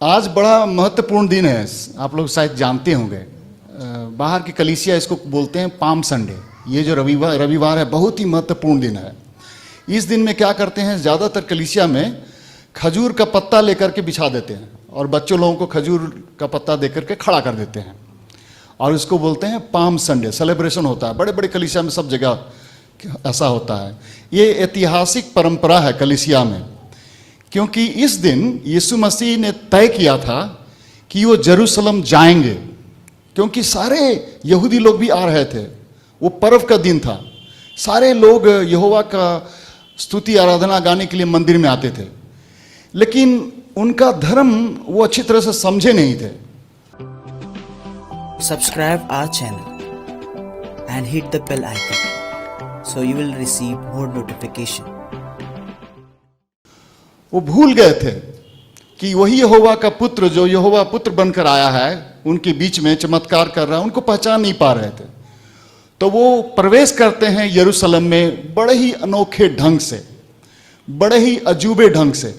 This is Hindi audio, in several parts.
आज बड़ा महत्वपूर्ण दिन है, आप लोग शायद जानते होंगे। बाहर की कलीसिया इसको बोलते हैं पाम संडे। ये जो रविवार है बहुत ही महत्वपूर्ण दिन है। इस दिन में क्या करते हैं, ज़्यादातर कलीसिया में खजूर का पत्ता लेकर के बिछा देते हैं और बच्चों लोगों को खजूर का पत्ता देकर के खड़ा कर देते हैं और इसको बोलते हैं पाम संडे। सेलिब्रेशन होता है बड़े बड़े कलीसिया में, सब जगह ऐसा होता है। ये ऐतिहासिक परंपरा है कलीसिया में, क्योंकि इस दिन यीशु मसीह ने तय किया था कि वो जेरूशलम जाएंगे, क्योंकि सारे यहूदी लोग भी आ रहे थे। वो पर्व का दिन था, सारे लोग यहोवा का स्तुति आराधना गाने के लिए मंदिर में आते थे, लेकिन उनका धर्म वो अच्छी तरह से समझे नहीं थे। Subscribe our channel and hit the bell icon so you will receive more notification. वो भूल गए थे कि वही यहोवा का पुत्र, जो यहोवा पुत्र बनकर आया है, उनके बीच में चमत्कार कर रहा है, उनको पहचान नहीं पा रहे थे। तो वो प्रवेश करते हैं यरूशलेम में बड़े ही अनोखे ढंग से, बड़े ही अजूबे ढंग से।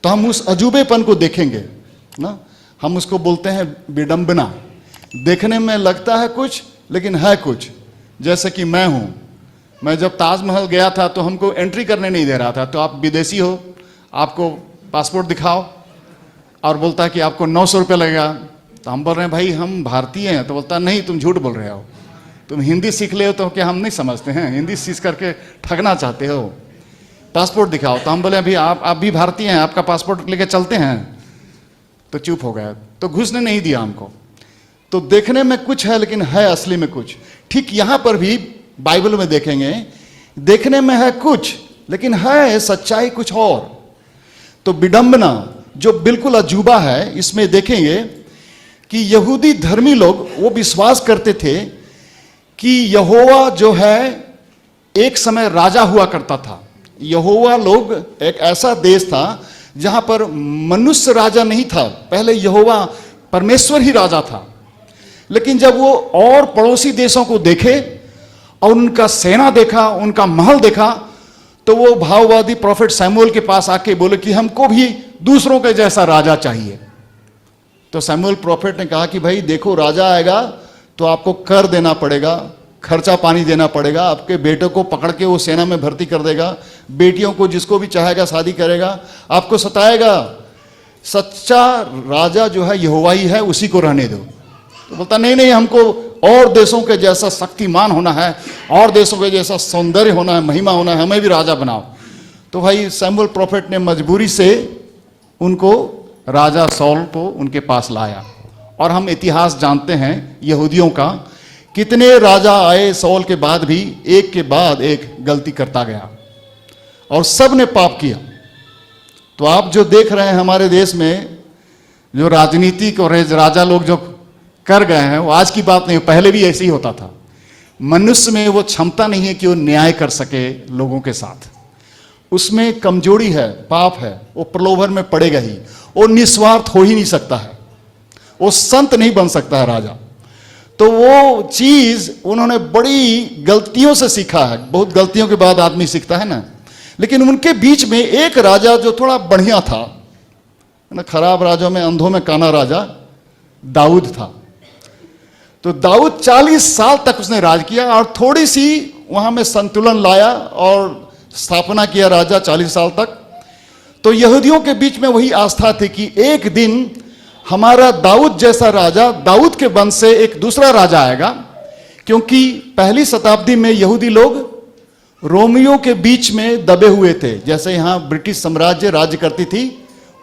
तो हम उस अजूबेपन को देखेंगे ना, हम उसको बोलते हैं विडंबना। देखने में लगता है कुछ लेकिन है कुछ। जैसे कि मैं जब ताजमहल गया था तो हमको एंट्री करने नहीं दे रहा था। तो आप विदेशी हो, आपको पासपोर्ट दिखाओ, और बोलता है कि आपको 900 रुपये लगेगा। तो हम बोल रहे हैं भाई हम भारतीय हैं। तो बोलता नहीं, तुम झूठ बोल रहे हो, तुम हिंदी सीख ले हो। तो क्या हम नहीं समझते हैं, हिंदी सीख करके ठगना चाहते हो, पासपोर्ट दिखाओ। तो हम बोले अभी आप भी भारतीय हैं, आपका पासपोर्ट लेके चलते हैं। तो चुप हो गया, तो घुसने नहीं दिया हमको। तो देखने में कुछ है लेकिन है असली में कुछ। ठीक यहाँ पर भी बाइबल में देखेंगे, देखने में है कुछ लेकिन है सच्चाई कुछ और। तो विडंबना जो बिल्कुल अजूबा है, इसमें देखेंगे कि यहूदी धर्मी लोग वो विश्वास करते थे कि यहोवा जो है एक समय राजा हुआ करता था। यहोवा लोग एक ऐसा देश था जहां पर मनुष्य राजा नहीं था, पहले यहोवा परमेश्वर ही राजा था। लेकिन जब वो और पड़ोसी देशों को देखे और उनका सेना देखा, उनका महल देखा, तो वो भाववादी प्रोफेट सैमुएल के पास आके बोले कि हमको भी दूसरों के जैसा राजा चाहिए। तो सैमुएल प्रोफेट ने कहा कि भाई देखो, राजा आएगा तो आपको कर देना पड़ेगा, खर्चा पानी देना पड़ेगा, आपके बेटे को पकड़ के वो सेना में भर्ती कर देगा, बेटियों को जिसको भी चाहेगा शादी करेगा, आपको सताएगा। सच्चा राजा जो है यहोवा ही है, उसी को रहने दो। तो बोलता नहीं, हमको और देशों के जैसा शक्तिमान होना है, और देशों के जैसा सौंदर्य होना है, महिमा होना है, हमें भी राजा बनाओ। तो भाई सैमुएल प्रोफेट ने मजबूरी से उनको राजा सौल को उनके पास लाया। और हम इतिहास जानते हैं यहूदियों का, कितने राजा आए सौल के बाद भी एक के बाद एक गलती करता गया और सब ने पाप किया। तो आप जो देख रहे हैं हमारे देश में जो राजनीतिक और राजा लोग जो कर गए हैं, वो आज की बात नहीं, पहले भी ऐसे ही होता था। मनुष्य में वो क्षमता नहीं है कि वो न्याय कर सके लोगों के साथ, उसमें कमजोरी है, पाप है, वो प्रलोभन में पड़ेगा ही। वो निस्वार्थ हो ही नहीं सकता है, वो संत नहीं बन सकता है राजा। तो वो चीज उन्होंने बड़ी गलतियों से सीखा है। बहुत गलतियों के बाद आदमी सीखता है ना। लेकिन उनके बीच में एक राजा जो थोड़ा बढ़िया था ना, खराब राजा में अंधों में काना राजा दाऊद था। तो दाऊद 40 साल तक उसने राज किया और थोड़ी सी वहां में संतुलन लाया और स्थापना किया राजा 40 साल तक। तो यहूदियों के बीच में वही आस्था थी कि एक दिन हमारा दाऊद जैसा राजा, दाऊद के वंश से एक दूसरा राजा आएगा। क्योंकि पहली शताब्दी में यहूदी लोग रोमियों के बीच में दबे हुए थे। जैसे यहां ब्रिटिश साम्राज्य राज्य करती थी,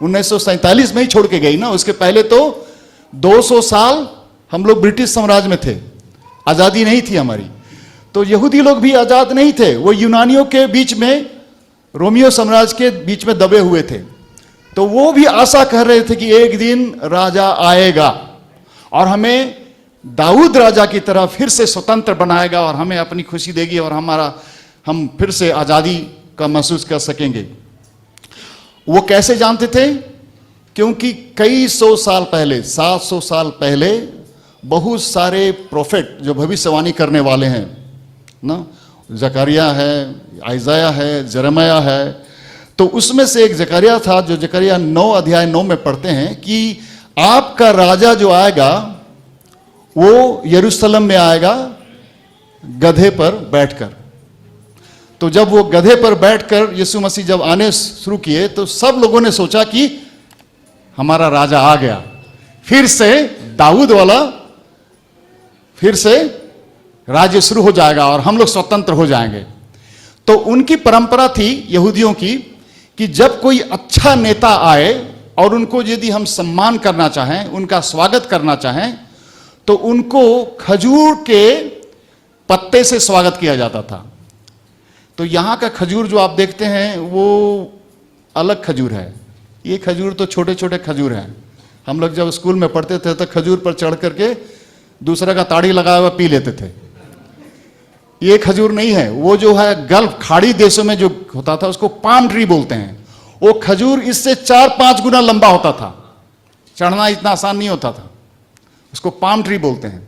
1947 में ही छोड़ के गई ना, उसके पहले तो 200 साल हम लोग ब्रिटिश साम्राज्य में थे, आजादी नहीं थी हमारी। तो यहूदी लोग भी आजाद नहीं थे, वो यूनानियों के बीच में, रोमियो साम्राज्य के बीच में दबे हुए थे। तो वो भी आशा कर रहे थे कि एक दिन राजा आएगा और हमें दाऊद राजा की तरह फिर से स्वतंत्र बनाएगा और हमें अपनी खुशी देगी और हम फिर से आजादी का महसूस कर सकेंगे। वो कैसे जानते थे? क्योंकि कई सौ साल पहले, 700 साल पहले, बहुत सारे प्रोफेट जो भविष्यवाणी करने वाले हैं ना, जकरिया है, आइजाया है, जरमया है, तो उसमें से एक जकरिया था, जो जकरिया 9 अध्याय 9 में पढ़ते हैं कि आपका राजा जो आएगा वो यरूशलेम में आएगा गधे पर बैठकर। तो जब वो गधे पर बैठकर यीशु मसीह जब आने शुरू किए तो सब लोगों ने सोचा कि हमारा राजा आ गया, फिर से दाऊद वाला फिर से राज्य शुरू हो जाएगा और हम लोग स्वतंत्र हो जाएंगे। तो उनकी परंपरा थी यहूदियों की कि जब कोई अच्छा नेता आए और उनको यदि हम सम्मान करना चाहें, उनका स्वागत करना चाहें, तो उनको खजूर के पत्ते से स्वागत किया जाता था। तो यहां का खजूर जो आप देखते हैं वो अलग खजूर है। ये खजूर तो छोटे छोटे खजूर हैं। हम लोग जब स्कूल में पढ़ते थे तो खजूर पर चढ़ करके दूसरे का ताड़ी लगाया हुआ पी लेते थे। ये खजूर नहीं है, वो जो है गल्फ खाड़ी देशों में जो होता था उसको पाम ट्री बोलते हैं। वो खजूर इससे 4-5 गुना लंबा होता था, चढ़ना इतना आसान नहीं होता था, उसको पाम ट्री बोलते हैं।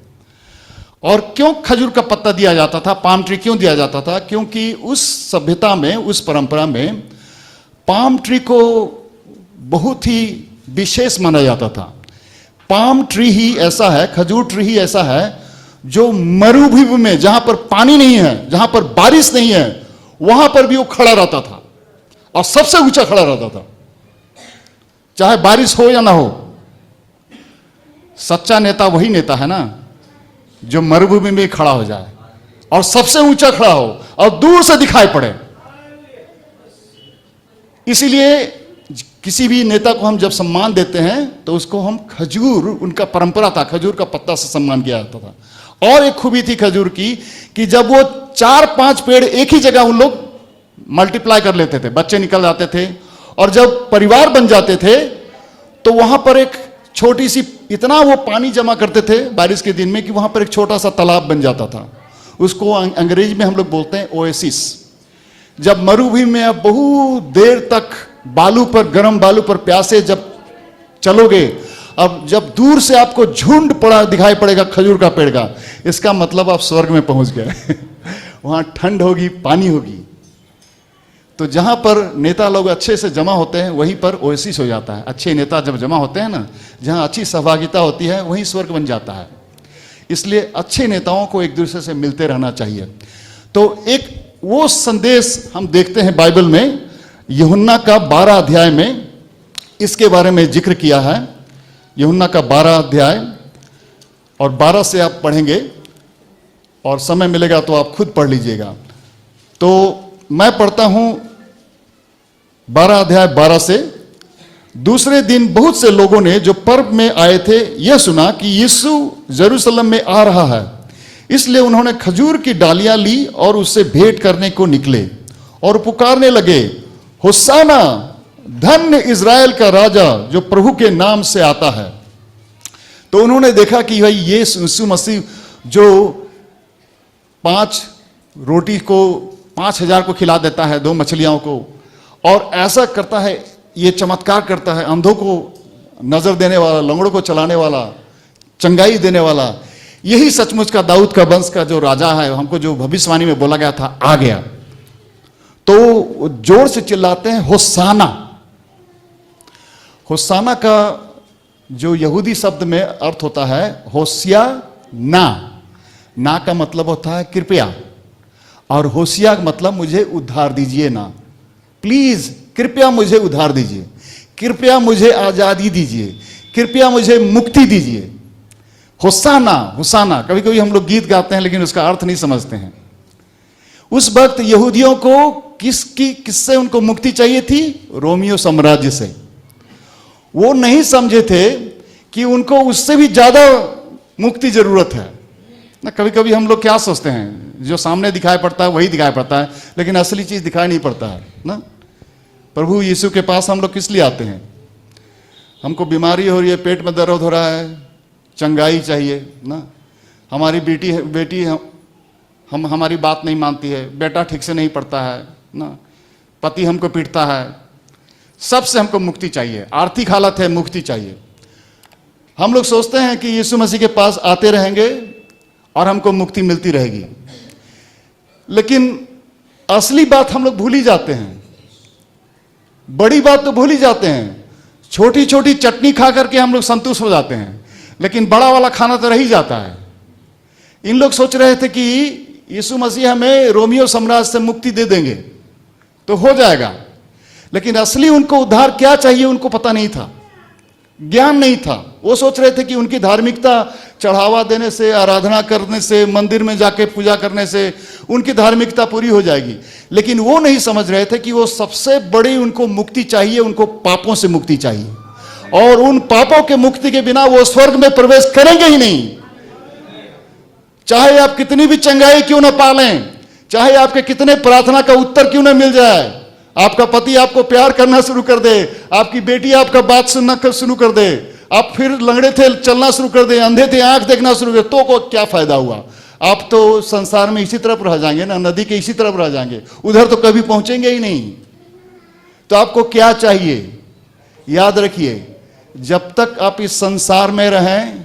और क्यों खजूर का पत्ता दिया जाता था, पाम ट्री क्यों दिया जाता था? क्योंकि उस सभ्यता में, उस परंपरा में पाम ट्री को बहुत ही विशेष माना जाता था। पाम ट्री ही ऐसा है, खजूर ट्री ही ऐसा है जो मरुभूमि में, जहां पर पानी नहीं है, जहां पर बारिश नहीं है, वहां पर भी वो खड़ा रहता था और सबसे ऊंचा खड़ा रहता था, चाहे बारिश हो या ना हो। सच्चा नेता वही नेता है ना जो मरुभूमि में खड़ा हो जाए और सबसे ऊंचा खड़ा हो और दूर से दिखाई पड़े। इसीलिए किसी भी नेता को हम जब सम्मान देते हैं तो उसको हम खजूर, उनका परंपरा था, खजूर का पत्ता से सम्मान किया जाता था। और एक खूबी थी खजूर की कि जब वो 4-5 पेड़ एक ही जगह उन लोग मल्टीप्लाई कर लेते थे, बच्चे निकल जाते थे, और जब परिवार बन जाते थे तो वहां पर एक छोटी सी, इतना वो पानी जमा करते थे बारिश के दिन में कि वहां पर एक छोटा सा तालाब बन जाता था। उसको अंग्रेजी में हम लोग बोलते हैं ओएसिस। जब मरुभूमि में आप बहुत देर तक बालू पर, गर्म बालू पर प्यासे जब चलोगे, अब जब दूर से आपको झुंड पड़ा दिखाई पड़ेगा खजूर का पेड़ का, इसका मतलब आप स्वर्ग में पहुंच गए। वहां ठंड होगी, पानी होगी। तो जहां पर नेता लोग अच्छे से जमा होते हैं वहीं पर ओएसिस हो जाता है। अच्छे नेता जब जमा होते हैं ना, जहां अच्छी सहभागिता होती है वहीं स्वर्ग बन जाता है। इसलिए अच्छे नेताओं को एक दूसरे से मिलते रहना चाहिए। तो एक वो संदेश हम देखते हैं बाइबल में, यूहन्ना का 12 अध्याय में इसके बारे में जिक्र किया है। यूहन्ना का 12 अध्याय और 12 से आप पढ़ेंगे और समय मिलेगा तो आप खुद पढ़ लीजिएगा। तो मैं पढ़ता हूं 12 अध्याय 12 से। दूसरे दिन बहुत से लोगों ने जो पर्व में आए थे यह सुना कि यीशु यरूशलेम में आ रहा है, इसलिए उन्होंने खजूर की डालियां ली और उससे भेंट करने को निकले और पुकारने लगे, होशाना, धन्य इज़राइल का राजा जो प्रभु के नाम से आता है। तो उन्होंने देखा कि भाई ये यीशु मसीह जो 5 रोटी को 5000 को खिला देता है, 2 मछलियों को, और ऐसा करता है, ये चमत्कार करता है, अंधों को नजर देने वाला, लंगड़ों को चलाने वाला, चंगाई देने वाला, यही सचमुच का दाऊद का वंश का जो राजा है, हमको जो भविष्यवाणी में बोला गया था आ गया। तो जोर से चिल्लाते हैं होशाना। होशाना का जो यहूदी शब्द में अर्थ होता है होशिया ना। ना का मतलब होता है कृपया, और होशिया का मतलब मुझे उद्धार दीजिए ना, प्लीज कृपया मुझे उद्धार दीजिए, कृपया मुझे आजादी दीजिए, कृपया मुझे मुक्ति दीजिए। होशाना, होशाना। कभी कभी हम लोग गीत गाते हैं लेकिन उसका अर्थ नहीं समझते हैं। उस वक्त यहूदियों को किससे उनको मुक्ति चाहिए थी? रोमियो साम्राज्य से। वो नहीं समझे थे कि उनको उससे भी ज्यादा मुक्ति जरूरत है ना। कभी कभी हम लोग क्या सोचते हैं, जो सामने दिखाई पड़ता है वही दिखाई पड़ता है, लेकिन असली चीज दिखाई नहीं पड़ता है ना। प्रभु यीशु के पास हम लोग किस लिए आते हैं? हमको बीमारी हो रही है, पेट में दर्द हो रहा है, चंगाई चाहिए ना। हमारी बेटी हमारी बात नहीं मानती है, बेटा ठीक से नहीं पढ़ता है ना, पति हमको पीटता है, सबसे हमको मुक्ति चाहिए। आर्थिक हालत है, मुक्ति चाहिए। हम लोग सोचते हैं कि यीशु मसीह के पास आते रहेंगे और हमको मुक्ति मिलती रहेगी, लेकिन असली बात हम लोग भूल ही जाते हैं बड़ी बात तो भूल ही जाते हैं, छोटी छोटी चटनी खा करके हम लोग संतुष्ट हो जाते हैं, लेकिन बड़ा वाला खाना तो रह ही जाता है। इन लोग सोच रहे थे कि यीशु मसीह हमें रोमियो साम्राज्य से मुक्ति दे देंगे तो हो जाएगा, लेकिन असली उनको उद्धार क्या चाहिए उनको पता नहीं था, ज्ञान नहीं था। वो सोच रहे थे कि उनकी धार्मिकता चढ़ावा देने से, आराधना करने से, मंदिर में जाके पूजा करने से उनकी धार्मिकता पूरी हो जाएगी, लेकिन वो नहीं समझ रहे थे कि वो सबसे बड़ी उनको मुक्ति चाहिए, उनको पापों से मुक्ति चाहिए, और उन पापों के मुक्ति के बिना वो स्वर्ग में प्रवेश करेंगे ही नहीं। चाहे आप कितनी भी चंगाई क्यों ना पालें, चाहे आपके कितने प्रार्थना का उत्तर क्यों ना मिल जाए, आपका पति आपको प्यार करना शुरू कर दे, आपकी बेटी आपका बात सुनना शुरू कर दे, आप फिर लंगड़े थे चलना शुरू कर दे, अंधे थे आंख देखना शुरू कर, तो को क्या फायदा हुआ? आप तो संसार में इसी तरफ रह जाएंगे ना, नदी के इसी तरफ रह जाएंगे, उधर तो कभी पहुंचेंगे ही नहीं। तो आपको क्या चाहिए? याद रखिए, जब तक आप इस संसार में रहें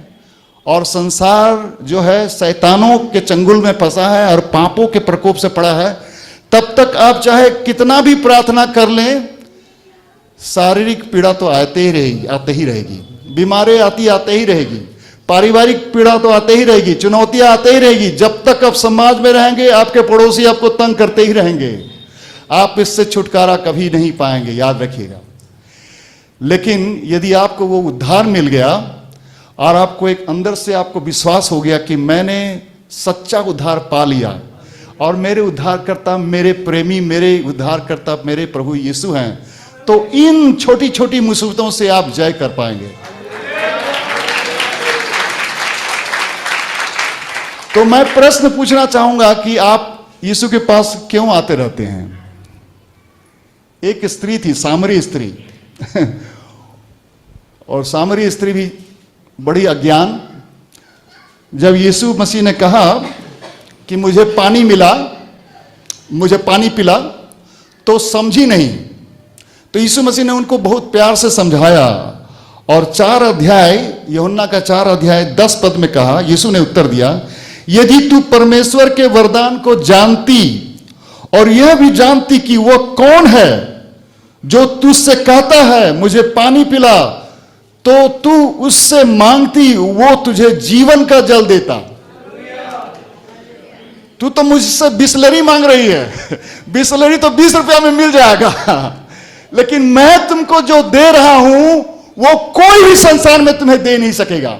और संसार जो है शैतानों के चंगुल में फंसा है और पापों के प्रकोप से पड़ा है, तब तक आप चाहे कितना भी प्रार्थना कर लें, शारीरिक पीड़ा तो आते ही रहेगी, बीमारी आते ही रहेगी, पारिवारिक पीड़ा तो आते ही रहेगी, चुनौतियां आते ही रहेगी। जब तक आप समाज में रहेंगे, आपके पड़ोसी आपको तंग करते ही रहेंगे, आप इससे छुटकारा कभी नहीं पाएंगे, याद रखिएगा। लेकिन यदि आपको वो उद्धार मिल गया और आपको एक अंदर से आपको विश्वास हो गया कि मैंने सच्चा उद्धार पा लिया और मेरे उद्धारकर्ता, मेरे प्रेमी, मेरे उद्धारकर्ता मेरे प्रभु यीशु हैं, तो इन छोटी छोटी मुसीबतों से आप जय कर पाएंगे। तो मैं प्रश्न पूछना चाहूंगा कि आप यीशु के पास क्यों आते रहते हैं? एक स्त्री थी, सामरी स्त्री और सामरी स्त्री भी बड़ी अज्ञान। जब यीशु मसीह ने कहा कि मुझे पानी मिला, मुझे पानी पिला, तो समझी नहीं। तो यीशु मसीह ने उनको बहुत प्यार से समझाया और 4 अध्याय, यूहन्ना का 4 अध्याय 10 पद में कहा, यीशु ने उत्तर दिया, यदि तू परमेश्वर के वरदान को जानती और यह भी जानती कि वह कौन है जो तुझसे कहता है मुझे पानी पिला, तो तू उससे मांगती, वो तुझे जीवन का जल देता। तू तो मुझसे बिसलरी मांग रही है, बिसलरी तो 20 रुपया में मिल जाएगा, लेकिन मैं तुमको जो दे रहा हूं वो कोई भी संसार में तुम्हें दे नहीं सकेगा।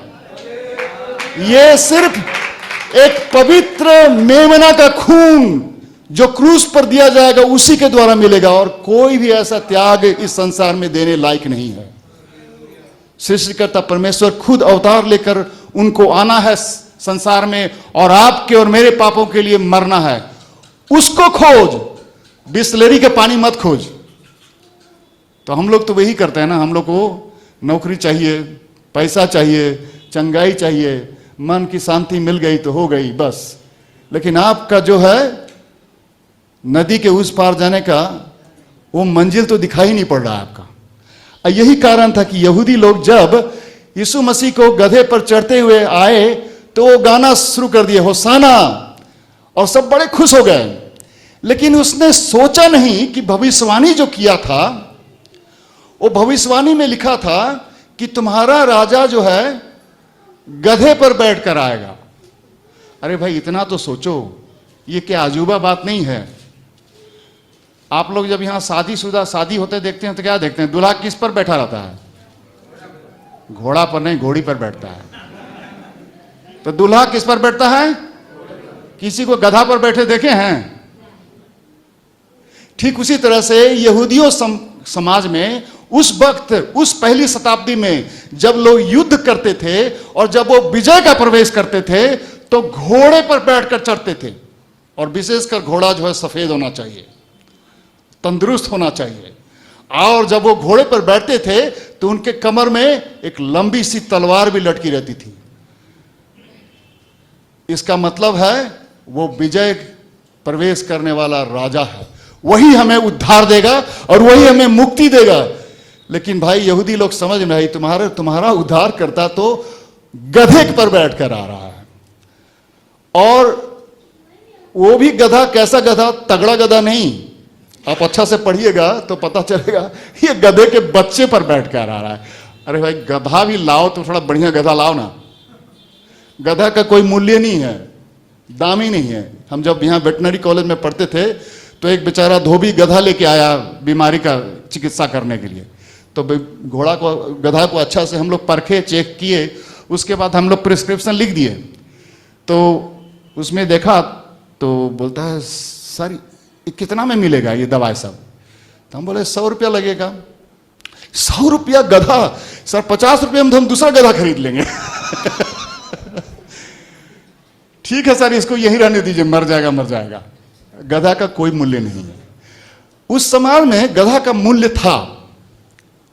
ये सिर्फ एक पवित्र मेमना का खून जो क्रूस पर दिया जाएगा उसी के द्वारा मिलेगा, और कोई भी ऐसा त्याग इस संसार में देने लायक नहीं है। सृष्टिकर्ता परमेश्वर खुद अवतार लेकर उनको आना है संसार में, और आपके और मेरे पापों के लिए मरना है। उसको खोज, बिसलेरी के पानी मत खोज। तो हम लोग तो वही करते हैं ना, हम लोग को नौकरी चाहिए, पैसा चाहिए, चंगाई चाहिए, मन की शांति मिल गई तो हो गई बस। लेकिन आपका जो है नदी के उस पार जाने का वो मंजिल तो दिखाई नहीं पड़ रहा है आपका। यही कारण था कि यहूदी लोग जब यीशु मसीह को गधे पर चढ़ते हुए आए तो वो गाना शुरू कर दिए, होसाना, और सब बड़े खुश हो गए। लेकिन उसने सोचा नहीं कि भविष्यवाणी जो किया था, वो भविष्यवाणी में लिखा था कि तुम्हारा राजा जो है गधे पर बैठकर आएगा। अरे भाई, इतना तो सोचो, ये क्या अजूबा बात नहीं है? आप लोग जब यहां शादीशुदा शादी होते देखते हैं तो क्या देखते हैं? दूल्हा किस पर बैठा रहता है? घोड़ा पर नहीं, घोड़ी पर बैठता है। तो दूल्हा किस पर बैठता है? किसी को गधा पर बैठे देखे हैं? ठीक उसी तरह से यहूदियों समाज में उस वक्त, उस पहली शताब्दी में जब लोग युद्ध करते थे और जब वो विजय का प्रवेश करते थे तो घोड़े पर बैठकर चढ़ते थे, और विशेषकर घोड़ा जो है सफेद होना चाहिए, तंदुरुस्त होना चाहिए। और जब वो घोड़े पर बैठते थे तो उनके कमर में एक लंबी सी तलवार भी लटकी रहती थी। इसका मतलब है वो विजय प्रवेश करने वाला राजा है, वही हमें उद्धार देगा और वही हमें मुक्ति देगा। लेकिन भाई यहूदी लोग समझ में आई, तुम्हारा उद्धार करता तो गधे पर बैठकर आ रहा है, और वो भी गधा कैसा गधा? तगड़ा गधा नहीं, आप अच्छा से पढ़िएगा तो पता चलेगा ये गधे के बच्चे पर बैठ कर आ रहा है। अरे भाई गधा भी लाओ तो थोड़ा बढ़िया गधा लाओ ना। गधा का कोई मूल्य नहीं है, दाम ही नहीं है। हम जब यहाँ वेटनरी कॉलेज में पढ़ते थे तो एक बेचारा धोबी गधा लेके आया बीमारी का चिकित्सा करने के लिए। तो घोड़ा को, गधा को अच्छा से हम लोग परखे, चेक किए, उसके बाद हम लोग प्रिस्क्रिप्शन लिख दिए। तो उसमें देखा तो बोलता है सर ये कितना में मिलेगा ये दवाई सब? तो हम बोले 100 रुपया लगेगा। 100 रुपया गधा? सर 50 रुपये में तो हम दूसरा गधा खरीद लेंगे। ठीक है सर, इसको यहीं रहने दीजिए, मर जाएगा मर जाएगा। गधा का कोई मूल्य नहीं है। उस समय में गधा का मूल्य था,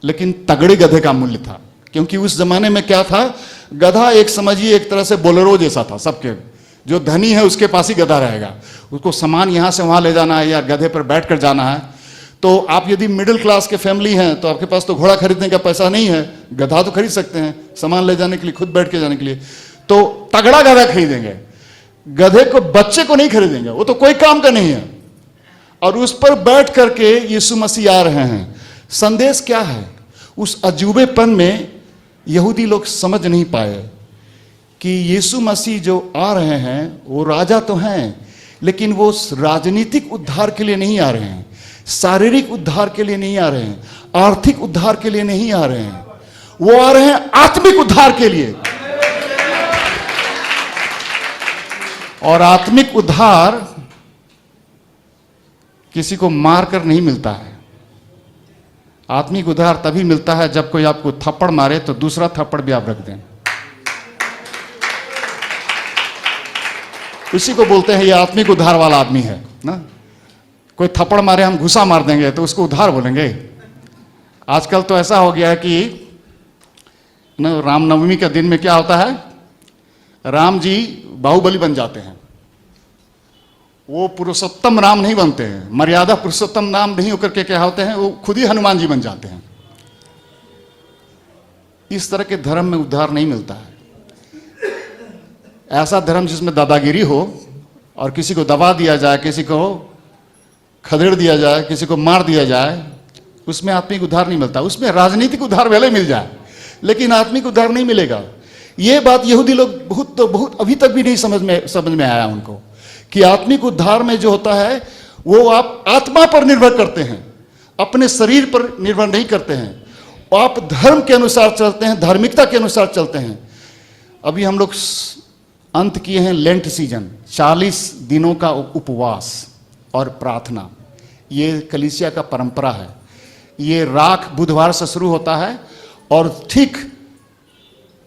लेकिन तगड़े गधे का मूल्य था। क्योंकि उस जमाने में क्या था, गधा एक समझिए एक तरह से बोलेरो जैसा था। सबके जो धनी है उसके पास ही गधा रहेगा। उसको सामान यहां से वहां ले जाना है या गधे पर बैठ कर जाना है। तो आप यदि मिडिल क्लास के फैमिली हैं तो आपके पास तो घोड़ा खरीदने का पैसा नहीं है, गधा तो खरीद सकते हैं सामान ले जाने के लिए, खुद बैठ के जाने के लिए। तो तगड़ा गधा खरीदेंगे, गधे को, बच्चे को नहीं खरीदेंगे, वो तो कोई काम का नहीं है। और उस पर बैठ करके यीशु मसीह आ रहे हैं। संदेश क्या है? उस अजूबेपन में यहूदी लोग समझ नहीं पाए कि यीशु मसीह जो आ रहे हैं वो राजा तो हैं, लेकिन वो राजनीतिक उद्धार के लिए नहीं आ रहे हैं, शारीरिक उद्धार के लिए नहीं आ रहे हैं, आर्थिक उद्धार के लिए नहीं आ रहे हैं, वो आ रहे हैं आत्मिक उद्धार के लिए। और आत्मिक उद्धार किसी को मारकर नहीं मिलता है। आत्मिक उद्धार तभी मिलता है जब कोई आपको थप्पड़ मारे तो दूसरा थप्पड़ भी आप रख दें। उसी को बोलते हैं ये आत्मिक उद्धार वाला आदमी है ना। कोई थप्पड़ मारे हम घुसा मार देंगे तो उसको उद्धार बोलेंगे। आजकल तो ऐसा हो गया है कि ना, रामनवमी के दिन में क्या होता है, राम जी बाहुबली बन जाते हैं। वो पुरुषोत्तम राम नहीं बनते हैं, मर्यादा पुरुषोत्तम राम नहीं होकर के क्या होते हैं, वो खुद ही हनुमान जी बन जाते हैं। इस तरह के धर्म में उद्धार नहीं मिलता है। ऐसा धर्म जिसमें दादागिरी हो और किसी को दबा दिया जाए, किसी को खदेड़ दिया जाए, किसी को मार दिया जाए, उसमें आत्मिक उद्धार नहीं मिलता। उसमें राजनीतिक उद्धार भले मिल जाए, लेकिन आत्मिक उद्धार नहीं मिलेगा। ये बात यहूदी लोग बहुत अभी तक भी नहीं समझ में आया उनको कि आत्मिक उद्धार में जो होता है वो आप आत्मा पर निर्भर करते हैं, अपने शरीर पर निर्भर नहीं करते हैं। आप धर्म के अनुसार चलते हैं, धार्मिकता के अनुसार चलते हैं। अभी हम लोग अंत किए हैं लेंट सीजन, 40 दिनों का उपवास और प्रार्थना। ये कलीसिया का परंपरा है। ये राख बुधवार से शुरू होता है और ठीक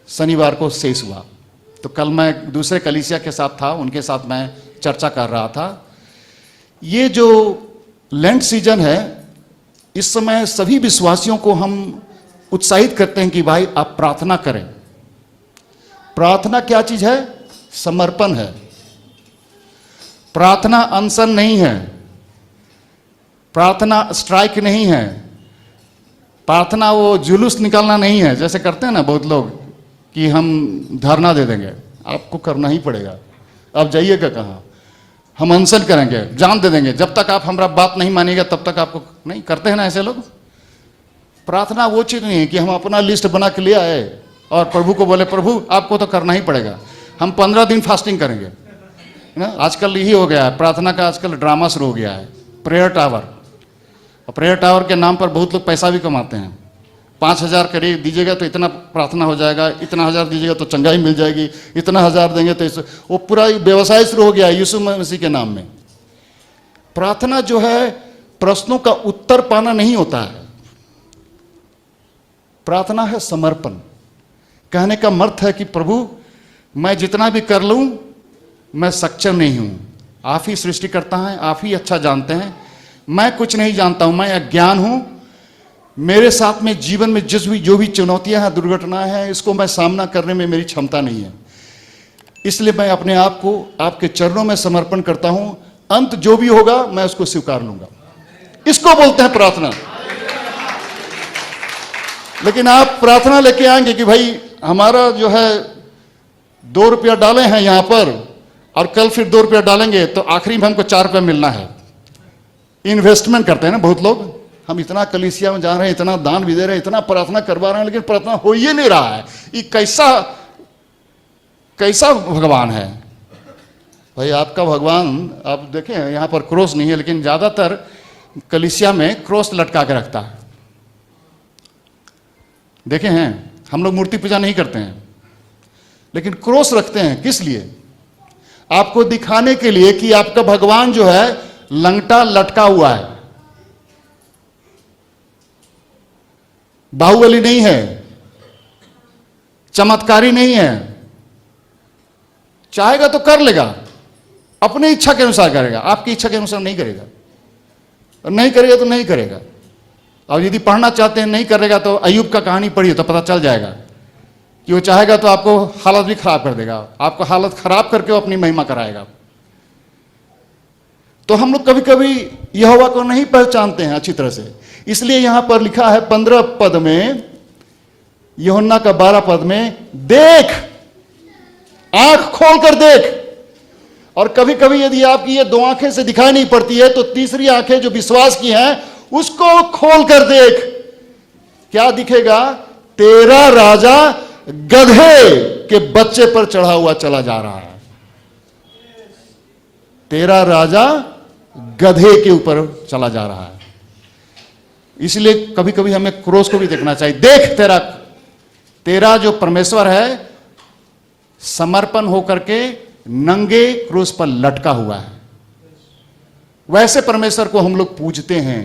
शनिवार को शेष हुआ। तो कल मैं दूसरे कलीसिया के साथ था, उनके साथ मैं चर्चा कर रहा था। ये जो लेंट सीजन है, इस समय सभी विश्वासियों को हम उत्साहित करते हैं कि भाई आप प्रार्थना करें। प्रार्थना क्या चीज है? समर्पण है। प्रार्थना अनशन नहीं है, प्रार्थना स्ट्राइक नहीं है, प्रार्थना वो जुलूस निकालना नहीं है जैसे करते हैं ना बहुत लोग कि हम धरना दे देंगे। आपको करना ही पड़ेगा। आप जाइएगा कहाँ, हम अनशन करेंगे, जान दे देंगे, जब तक आप हमारा बात नहीं मानिएगा तब तक आपको नहीं। करते हैं ना ऐसे लोग। प्रार्थना वो चीज नहीं है कि हम अपना लिस्ट बना के ले आए और प्रभु को बोले प्रभु आपको तो करना ही पड़ेगा, हम 15 दिन फास्टिंग करेंगे ना। आजकल यही हो गया है, प्रार्थना का आजकल ड्रामा शुरू हो गया है। प्रेयर टावर, और प्रेयर टावर के नाम पर बहुत लोग पैसा भी कमाते हैं। 5,000 करीब दीजिएगा तो इतना प्रार्थना हो जाएगा, इतना 1,000 दीजिएगा तो चंगाई मिल जाएगी, इतना 1,000 देंगे तो वो पूरा व्यवसाय शुरू हो गया है यीशु मसीह के नाम में। प्रार्थना जो है प्रश्नों का उत्तर पाना नहीं होता है। प्रार्थना है समर्पण। कहने का अर्थ है कि प्रभु मैं जितना भी कर लूं मैं सक्षम नहीं हूं, आप ही सृष्टि करता है, आप ही अच्छा जानते हैं, मैं कुछ नहीं जानता हूं, मैं अज्ञान हूं। मेरे साथ में जीवन में जो भी चुनौतियां हैं, दुर्घटनाएं हैं, इसको मैं सामना करने में मेरी क्षमता नहीं है। इसलिए मैं अपने आप को आपके चरणों में समर्पण करता हूं। अंत जो भी होगा मैं उसको स्वीकार लूंगा। इसको बोलते हैं प्रार्थना। लेकिन आप प्रार्थना लेके आएंगे कि भाई हमारा जो है 2 रुपया डाले हैं यहां पर और कल फिर 2 रुपया डालेंगे तो आखिरी में हमको 4 रुपया मिलना है। इन्वेस्टमेंट करते हैं ना बहुत लोग, हम इतना कलीसिया में जा रहे हैं, इतना दान भी दे रहे हैं, इतना प्रार्थना करवा रहे हैं, लेकिन प्रार्थना हो ही नहीं रहा है। ये कैसा भगवान है भाई? आपका भगवान, आप देखें यहां पर क्रॉस नहीं है, लेकिन ज्यादातर कलीसिया में क्रॉस लटका के रखता है। देखे हैं, हम लोग मूर्ति पूजा नहीं करते हैं, लेकिन क्रॉस रखते हैं। किस लिए? आपको दिखाने के लिए कि आपका भगवान जो है लंगटा लटका हुआ है, बाहुबली नहीं है, चमत्कारी नहीं है। चाहेगा तो कर लेगा, अपनी इच्छा के अनुसार करेगा, आपकी इच्छा के अनुसार नहीं करेगा। और नहीं करेगा तो नहीं करेगा। और यदि पढ़ना चाहते हैं, नहीं करेगा तो अय्यूब का कहानी पढ़िए तो पता चल जाएगा कि वो चाहेगा तो आपको हालत भी खराब कर देगा, आपको हालत खराब करके वो अपनी महिमा कराएगा। तो हम लोग कभी कभी यहोवा को नहीं पहचानते हैं अच्छी तरह से। इसलिए यहां पर लिखा है 15 पद में, यूहन्ना का 12 पद में, देख, आंख खोलकर देख। और कभी कभी यदि आपकी ये 2 आंखें से दिखाई नहीं पड़ती है तो तीसरी आंखें जो विश्वास की हैं उसको खोलकर देख। क्या दिखेगा? तेरा राजा गधे के बच्चे पर चढ़ा हुआ चला जा रहा है। तेरा राजा गधे के ऊपर चला जा रहा है। इसलिए कभी कभी हमें क्रोस को भी देखना चाहिए। देख, तेरा जो परमेश्वर है समर्पण होकर के नंगे क्रूस पर लटका हुआ है। वैसे परमेश्वर को हम लोग पूजते हैं।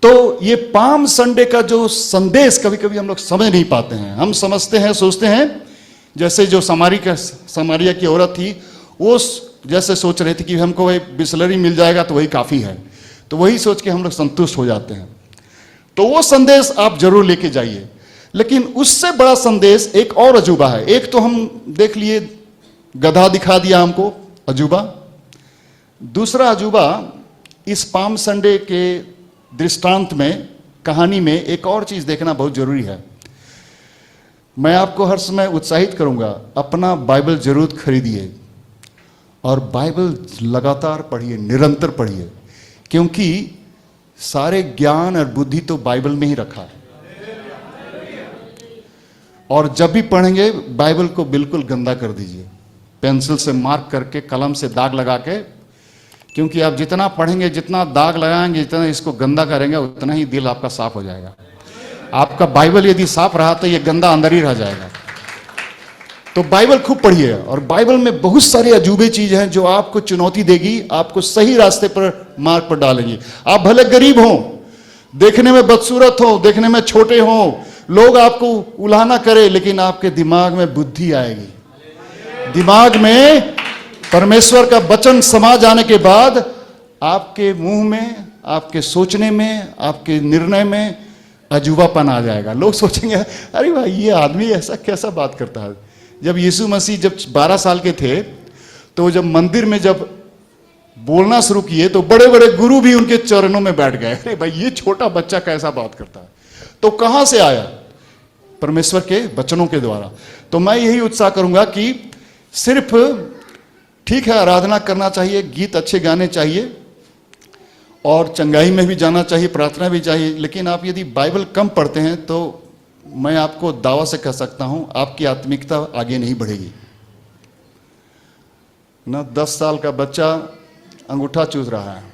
तो ये पाम संडे का जो संदेश कभी कभी हम लोग समझ नहीं पाते हैं। हम समझते हैं, सोचते हैं जैसे जो समारिया की औरत थी, वो जैसे सोच रही थी कि हमको वही बिस्लरी मिल जाएगा तो वही काफी है, तो वही सोच के हम लोग संतुष्ट हो जाते हैं। तो वो संदेश आप जरूर लेके जाइए। लेकिन उससे बड़ा संदेश एक और अजूबा है। एक तो हम देख लिए, गधा दिखा दिया हमको, अजूबा। दूसरा अजूबा, इस पाम संडे के दृष्टांत में, कहानी में एक और चीज देखना बहुत जरूरी है। मैं आपको हर समय उत्साहित करूंगा, अपना बाइबल जरूर खरीदिए और बाइबल लगातार पढ़िए, निरंतर पढ़िए, क्योंकि सारे ज्ञान और बुद्धि तो बाइबल में ही रखा है। और जब भी पढ़ेंगे बाइबल को बिल्कुल गंदा कर दीजिए, पेंसिल से मार्क करके, कलम से दाग लगा के, क्योंकि आप जितना पढ़ेंगे, जितना दाग लगाएंगे, जितना इसको गंदा करेंगे, उतना ही दिल आपका साफ हो जाएगा। आपका बाइबल यदि साफ रहा तो ये गंदा अंदर ही रह जाएगा। तो बाइबल खूब पढ़िए। और बाइबल में बहुत सारी अजूबे चीज हैं जो आपको चुनौती देगी, आपको सही रास्ते पर, मार्ग पर डालेंगी। आप भले गरीब हो, देखने में बदसूरत हो, देखने में छोटे हो, लोग आपको उलाहना करे, लेकिन आपके दिमाग में बुद्धि आएगी। दिमाग में परमेश्वर का वचन समा जाने के बाद आपके मुंह में, आपके सोचने में, आपके निर्णय में अजूबापन आ जाएगा। लोग सोचेंगे, अरे भाई ये आदमी ऐसा कैसा बात करता है। जब यीशु मसीह जब 12 साल के थे, तो जब मंदिर में जब बोलना शुरू किए तो बड़े बड़े गुरु भी उनके चरणों में बैठ गए। अरे भाई ये छोटा बच्चा कैसा बात करता है। तो कहां से आया? परमेश्वर के वचनों के द्वारा। तो मैं यही उत्साह करूंगा कि सिर्फ ठीक है, आराधना करना चाहिए, गीत अच्छे गाने चाहिए, और चंगाई में भी जाना चाहिए, प्रार्थना भी चाहिए, लेकिन आप यदि बाइबल कम पढ़ते हैं तो मैं आपको दावा से कह सकता हूं आपकी आत्मिकता आगे नहीं बढ़ेगी ना। 10 साल का बच्चा अंगूठा चूस रहा है,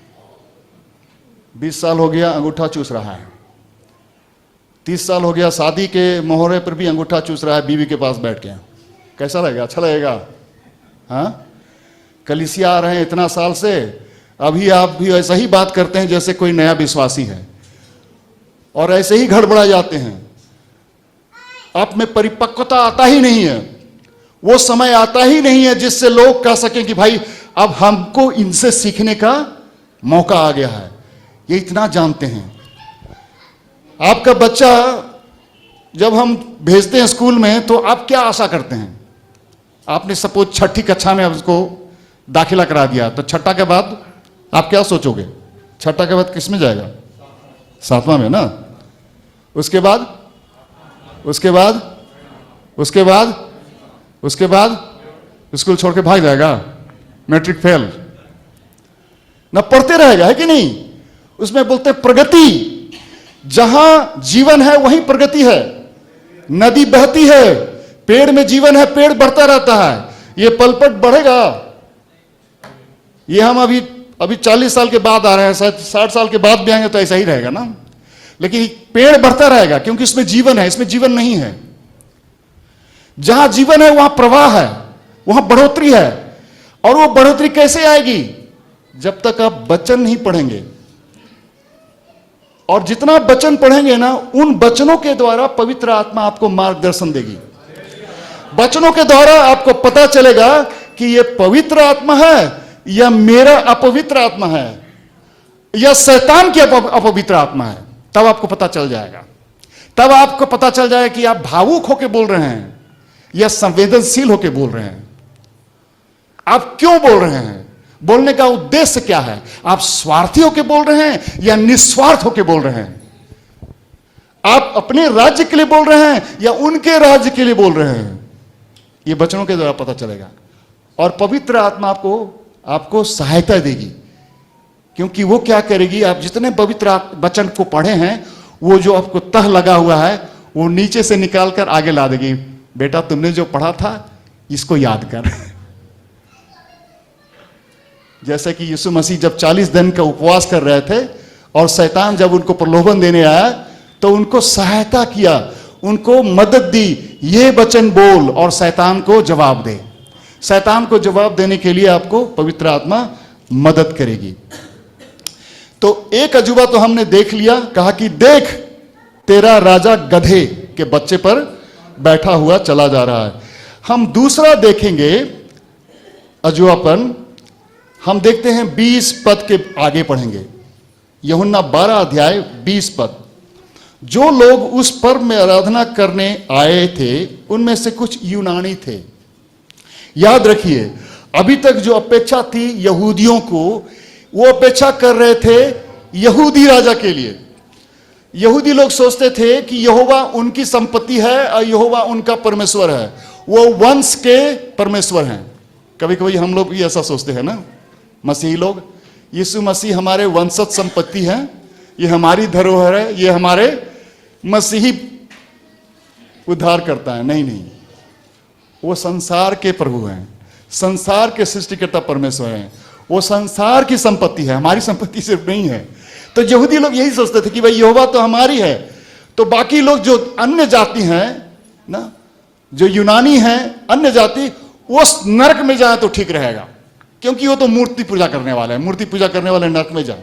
20 साल हो गया अंगूठा चूस रहा है, 30 साल हो गया शादी के मोहरे पर भी अंगूठा चूस रहा है बीवी के पास बैठ के। कैसा लगेगा? अच्छा लगेगा? हाँ, कलीसिया आ रहे हैं इतना साल से, अभी आप भी ऐसा ही बात करते हैं जैसे कोई नया विश्वासी है, और ऐसे ही गड़बड़ा जाते हैं। आप में परिपक्वता आता ही नहीं है, वो समय आता ही नहीं है जिससे लोग कह सकें कि भाई अब हमको इनसे सीखने का मौका आ गया है, ये इतना जानते हैं। आपका बच्चा जब हम भेजते हैं स्कूल में तो आप क्या आशा करते हैं? आपने सपोज 6ठी कक्षा में उसको दाखिला करा दिया, तो 6ठा के बाद आप क्या सोचोगे? 6ठा के बाद किस में जाएगा? 7वां में ना। उसके बाद स्कूल छोड़ के भाग जाएगा, मैट्रिक फेल। ना पढ़ते रहेगा, है कि नहीं? उसमें बोलते हैं प्रगति, जहां जीवन है वहीं प्रगति है। नदी बहती है, पेड़ में जीवन है, पेड़ बढ़ता रहता है, ये पलपट बढ़ेगा। ये हम अभी 40 साल के बाद आ रहे हैं, शायद 60 साल के बाद भी आएंगे तो ऐसा ही रहेगा ना। लेकिन पेड़ बढ़ता रहेगा क्योंकि इसमें जीवन है, इसमें जीवन नहीं है। जहां जीवन है वहां प्रवाह है, वहां बढ़ोतरी है। और वो बढ़ोतरी कैसे आएगी? जब तक आप वचन नहीं पढ़ेंगे। और जितना वचन पढ़ेंगे ना, उन वचनों के द्वारा पवित्र आत्मा आपको मार्गदर्शन देगी। वचनों के द्वारा आपको पता चलेगा कि ये पवित्र आत्मा है या मेरा अपवित्र आत्मा है या शैतान की अपवित्र आत्मा है। तब आपको पता चल जाएगा। तब आपको पता चल जाएगा कि आप भावुक होकर बोल रहे हैं या संवेदनशील होकर बोल रहे हैं। आप क्यों बोल रहे हैं? बोलने का उद्देश्य क्या है? आप स्वार्थी होकर बोल रहे हैं या निस्वार्थ होकर बोल रहे हैं? आप अपने राज्य के लिए बोल रहे हैं या उनके राज्य के लिए बोल रहे हैं? ये वचनों के द्वारा पता चलेगा। और पवित्र आत्मा आपको सहायता देगी, क्योंकि वो क्या करेगी? आप जितने पवित्र वचन को पढ़े हैं, वो जो आपको तह लगा हुआ है वो नीचे से निकाल कर आगे ला देगी। बेटा, तुमने जो पढ़ा था इसको याद कर। जैसे कि यीशु मसीह जब 40 दिन का उपवास कर रहे थे और शैतान जब उनको प्रलोभन देने आया तो उनको सहायता किया, उनको मदद दी, ये वचन बोल और शैतान को जवाब दे। शैतान को जवाब देने के लिए आपको पवित्र आत्मा मदद करेगी। तो एक अजूबा तो हमने देख लिया, कहा कि देख तेरा राजा गधे के बच्चे पर बैठा हुआ चला जा रहा है। हम दूसरा देखेंगे अजूबापन। हम देखते हैं 20 पद के आगे पढ़ेंगे, यूहन्ना 12 अध्याय 20 पद। जो लोग उस पर्व में आराधना करने आए थे उनमें से कुछ यूनानी थे। याद रखिए, अभी तक जो अपेक्षा थी यहूदियों को, वो अपेक्षा कर रहे थे यहूदी राजा के लिए। यहूदी लोग सोचते थे कि यहोवा उनकी संपत्ति है और यहोवा उनका परमेश्वर है, वो वंश के परमेश्वर हैं। कभी कभी हम लोग भी ऐसा सोचते हैं ना, मसीही लोग, यीशु मसीह हमारे वंशज संपत्ति है, ये हमारी धरोहर है, ये हमारे मसीही उद्धार करता है। नहीं नहीं, वो संसार के प्रभु हैं, संसार के सृष्टिकर्ता परमेश्वर हैं। वो संसार की संपत्ति है, हमारी संपत्ति सिर्फ नहीं है। तो यहूदी लोग यही सोचते थे कि भाई यहोवा तो हमारी है, तो बाकी लोग जो अन्य जाति हैं ना, जो यूनानी हैं, अन्य जाति, वो नरक में जाए तो ठीक रहेगा, क्योंकि वो तो मूर्ति पूजा करने वाले हैं, मूर्ति पूजा करने वाले नरक में जाए।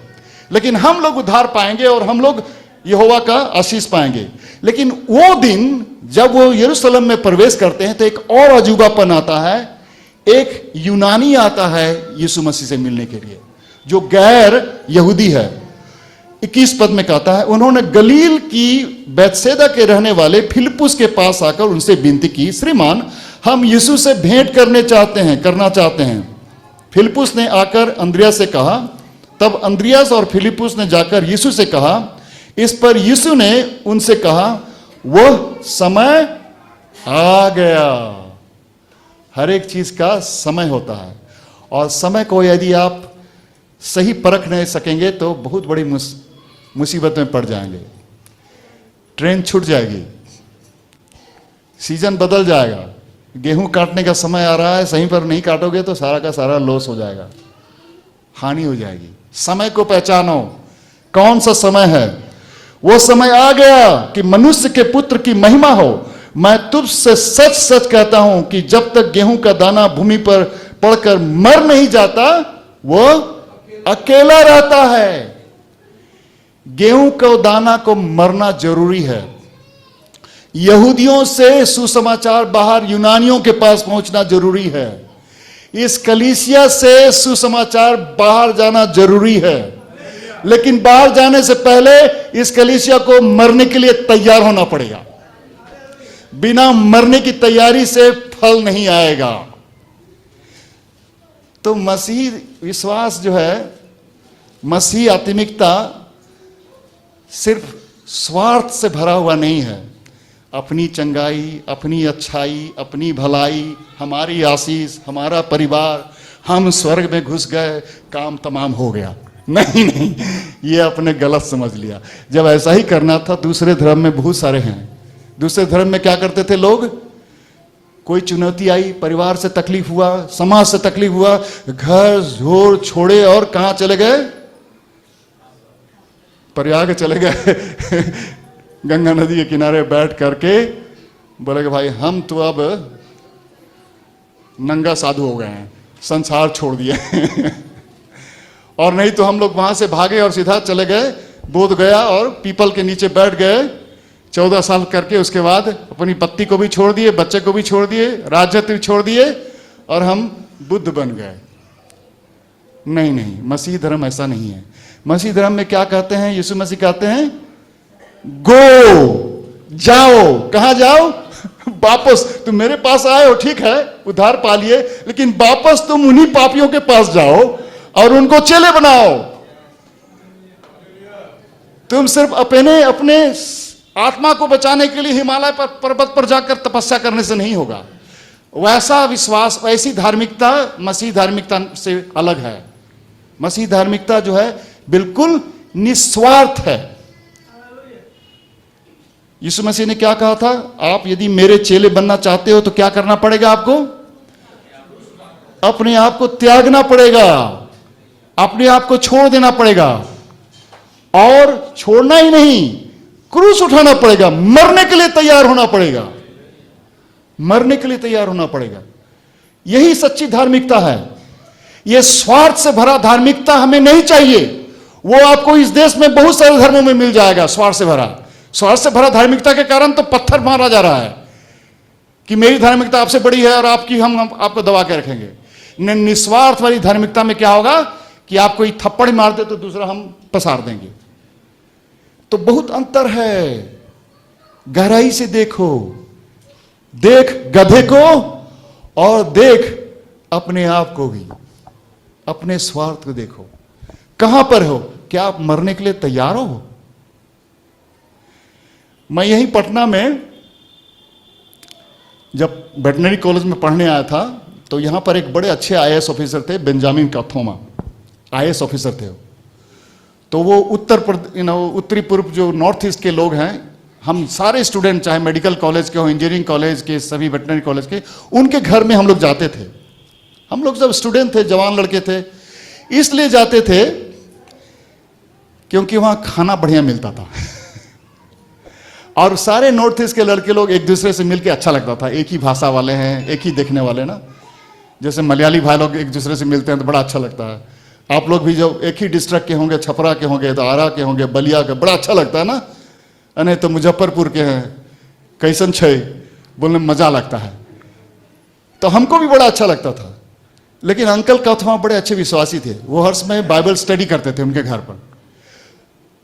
लेकिन हम लोग उद्धार पाएंगे और हम लोग यहोवा का आशीष पाएंगे। लेकिन वो दिन जब वो यरूशलेम में प्रवेश करते हैं तो एक और अजूबापन आता है। एक यूनानी आता है यीशु मसीह से मिलने के लिए, जो गैर यहूदी है। 21 पद में कहता है, उन्होंने गलील की बैतसैदा के रहने वाले फिलिप्पुस के पास आकर उनसे विनती की, श्रीमान हम यीशु से भेंट करना चाहते हैं। फिलिप्पुस ने आकर अंद्रियास से कहा। तब अंद्रियास और फिलिप्पुस ने जाकर यीशु से कहा। इस पर यीशु ने उनसे कहा, वह समय आ गया। हर एक चीज का समय होता है, और समय को यदि आप सही परख नहीं सकेंगे तो बहुत बड़ी मुसीबत में पड़ जाएंगे। ट्रेन छूट जाएगी, सीजन बदल जाएगा, गेहूं काटने का समय आ रहा है, सही पर नहीं काटोगे तो सारा का सारा लॉस हो जाएगा, हानि हो जाएगी। समय को पहचानो, कौन सा समय है। वो समय आ गया कि मनुष्य के पुत्र की महिमा हो। मैं तुझसे सच सच कहता हूं कि जब तक गेहूं का दाना भूमि पर पड़कर मर नहीं जाता, वो अकेला रहता है। गेहूं को दाना को मरना जरूरी है। यहूदियों से सुसमाचार बाहर यूनानियों के पास पहुंचना जरूरी है। इस कलीसिया से सुसमाचार बाहर जाना जरूरी है। लेकिन बाहर जाने से पहले इस कलीसिया को मरने के लिए तैयार होना पड़ेगा। बिना मरने की तैयारी से फल नहीं आएगा। तो मसीही विश्वास जो है, मसीही आत्मिकता सिर्फ स्वार्थ से भरा हुआ नहीं है। अपनी चंगाई, अपनी अच्छाई, अपनी भलाई, हमारी आशीष, हमारा परिवार, हम स्वर्ग में घुस गए, काम तमाम हो गया। नहीं नहीं, ये आपने गलत समझ लिया। जब ऐसा ही करना था, दूसरे धर्म में बहुत सारे हैं। दूसरे धर्म में क्या करते थे लोग, कोई चुनौती आई, परिवार से तकलीफ हुआ, समाज से तकलीफ हुआ, घर झोर छोड़े और कहां चले गए, प्रयाग चले गए गंगा नदी के किनारे बैठ करके बोले कि भाई हम तो अब नंगा साधु हो गए हैं, संसार छोड़ दिए और नहीं तो हम लोग वहां से भागे और सीधा चले गए बोध गया और पीपल के नीचे बैठ गए 14 साल करके। उसके बाद अपनी पत्नी को भी छोड़ दिए, बच्चे को भी छोड़ दिए, राज्य छोड़ दिए और हम बुद्ध बन गए। नहीं नहीं, मसीह धर्म ऐसा नहीं है। मसीह धर्म में क्या कहते हैं, यीशु मसीह कहते हैं गो, जाओ। कहां जाओ, वापस। तुम मेरे पास आए हो, ठीक है, उद्धार पा लिए, लेकिन वापस तुम उन्हीं पापियों के पास जाओ और उनको चेले बनाओ। तुम सिर्फ अपने आत्मा को बचाने के लिए हिमालय पर पर्वत पर जाकर तपस्या करने से नहीं होगा। वैसा विश्वास, वैसी धार्मिकता मसीह धार्मिकता से अलग है। मसीह धार्मिकता जो है बिल्कुल निस्वार्थ है। यीशु मसीह ने क्या कहा था, आप यदि मेरे चेले बनना चाहते हो तो क्या करना पड़ेगा आपको, अपने आप को त्यागना पड़ेगा, अपने आप को छोड़ देना पड़ेगा। और छोड़ना ही नहीं, क्रूस उठाना पड़ेगा, मरने के लिए तैयार होना पड़ेगा, मरने के लिए तैयार होना पड़ेगा। यही सच्ची धार्मिकता है। यह स्वार्थ से भरा धार्मिकता हमें नहीं चाहिए। वो आपको इस देश में बहुत सारे धर्मों में मिल जाएगा, स्वार्थ से भरा। स्वार्थ से भरा धार्मिकता के कारण तो पत्थर मारा जा रहा है कि मेरी धार्मिकता आपसे बड़ी है और आपकी हम आपको दबा के रखेंगे। निस्वार्थ वाली धार्मिकता में क्या होगा कि आप कोई थप्पड़ मार दे तो दूसरा हम पसार देंगे। तो बहुत अंतर है। गहराई से देखो, देख गधे को और देख अपने आप को भी, अपने स्वार्थ को देखो। कहां पर हो, क्या आप मरने के लिए तैयार हो? मैं यहीं पटना में जब वेटनरी कॉलेज में पढ़ने आया था तो यहां पर एक बड़े अच्छे आईएएस ऑफिसर थे, बेंजामिन काथोमा आईएएस ऑफिसर थे। तो वो उत्तरी पूर्व जो नॉर्थ ईस्ट के लोग हैं, हम सारे स्टूडेंट, चाहे मेडिकल कॉलेज के हो, इंजीनियरिंग कॉलेज के, सभी वेटनरी कॉलेज के, उनके घर में हम लोग जाते थे। हम लोग जब स्टूडेंट थे, जवान लड़के थे, इसलिए जाते थे क्योंकि वहां खाना बढ़िया मिलता था और सारे नॉर्थ ईस्ट के लड़के लोग एक दूसरे से मिलके अच्छा लगता था। एक ही भाषा वाले हैं, एक ही देखने वाले ना, जैसे मलयाली भाई लोग एक दूसरे से मिलते हैं तो बड़ा अच्छा लगता है। आप लोग भी जब एक ही डिस्ट्रिक्ट के होंगे, छपरा के होंगे तो आरा के होंगे, बलिया के, बड़ा अच्छा लगता है ना। नहीं तो मुजफ्फरपुर के हैं, कैसन छे बोलने में मजा लगता है। तो हमको भी बड़ा अच्छा लगता था। लेकिन अंकल काथमा बड़े अच्छे विश्वासी थे। वो हर समय बाइबल स्टडी करते थे उनके घर पर।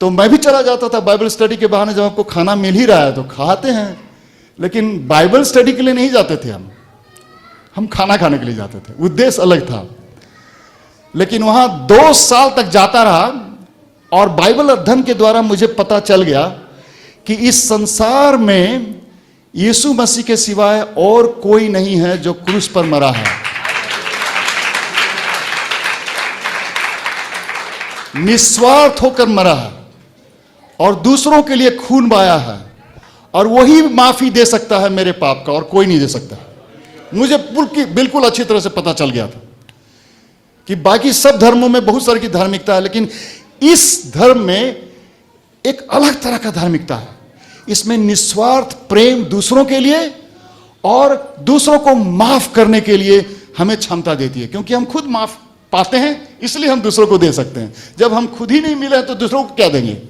तो मैं भी चला जाता था बाइबल स्टडी के बहाने। जब आपको खाना मिल ही रहा है तो खाते हैं, लेकिन बाइबल स्टडी के लिए नहीं जाते थे हम खाना खाने के लिए जाते थे। उद्देश्य अलग था। लेकिन वहां 2 साल तक जाता रहा और बाइबल अध्ययन के द्वारा मुझे पता चल गया कि इस संसार में यीशु मसीह के सिवाय और कोई नहीं है जो क्रूस पर मरा है। निस्वार्थ होकर मरा है और दूसरों के लिए खून बहाया है, और वही माफी दे सकता है मेरे पाप का, और कोई नहीं दे सकता। मुझे बिल्कुल अच्छी तरह से पता चल गया था कि बाकी सब धर्मों में बहुत सारी की धार्मिकता है, लेकिन इस धर्म में एक अलग तरह का धार्मिकता है। इसमें निस्वार्थ प्रेम दूसरों के लिए और दूसरों को माफ करने के लिए हमें क्षमता देती है, क्योंकि हम खुद माफ पाते हैं इसलिए हम दूसरों को दे सकते हैं। जब हम खुद ही नहीं मिले तो दूसरों को क्या देंगे।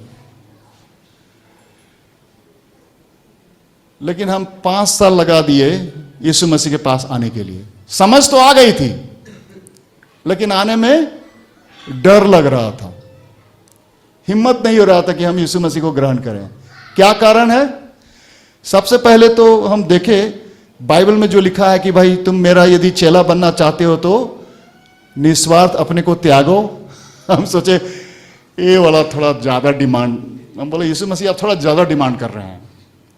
लेकिन हम 5 साल लगा दिए यीशु मसीह के पास आने के लिए। समझ तो आ गई थी, लेकिन आने में डर लग रहा था, हिम्मत नहीं हो रहा था कि हम यीशु मसीह को ग्रहण करें। क्या कारण है? सबसे पहले तो हम देखें बाइबल में जो लिखा है कि भाई तुम मेरा यदि चेला बनना चाहते हो तो निस्वार्थ अपने को त्यागो। हम सोचे ये वाला थोड़ा ज्यादा डिमांड, हम बोले यीशु मसीह आप थोड़ा ज्यादा डिमांड कर रहे हैं,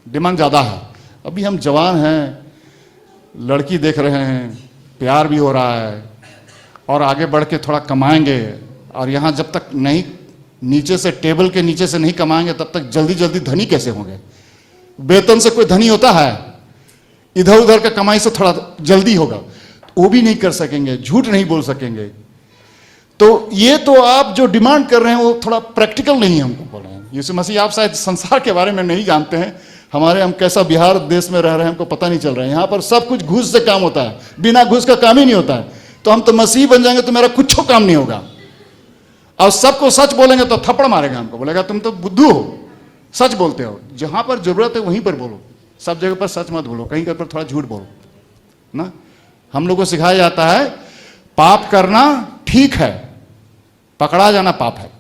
डिमांड ज्यादा है। अभी हम जवान हैं, लड़की देख रहे हैं, प्यार भी हो रहा है, और आगे बढ़ के थोड़ा कमाएंगे, और यहाँ जब तक नहीं नीचे से, टेबल के नीचे से नहीं कमाएंगे तब तक जल्दी जल्दी धनी कैसे होंगे? वेतन से कोई धनी होता है? इधर उधर का कमाई से थोड़ा जल्दी होगा, वो भी नहीं कर सकेंगे, झूठ नहीं बोल सकेंगे। तो ये तो आप जो डिमांड कर रहे हैं वो थोड़ा प्रैक्टिकल नहीं है, हमको बोल रहे हैं। यीशु मसीह, आप शायद संसार के बारे में नहीं जानते हैं, हम कैसा बिहार देश में रह रहे हैं हमको पता नहीं चल रहा है। यहाँ पर सब कुछ घूस से काम होता है, बिना घूस का काम ही नहीं होता है। तो हम तो मसीह बन जाएंगे तो मेरा कुछ काम नहीं होगा, और सबको सच बोलेंगे तो थप्पड़ मारेगा, हमको बोलेगा तुम तो बुद्धू हो, सच बोलते हो। जहां पर जरूरत है वहीं पर बोलो, सब जगह पर सच मत बोलो, कहीं कहीं पर थोड़ा झूठ बोलो ना। हम लोग को सिखाया जाता है पाप करना ठीक है, पकड़ा जाना पाप है।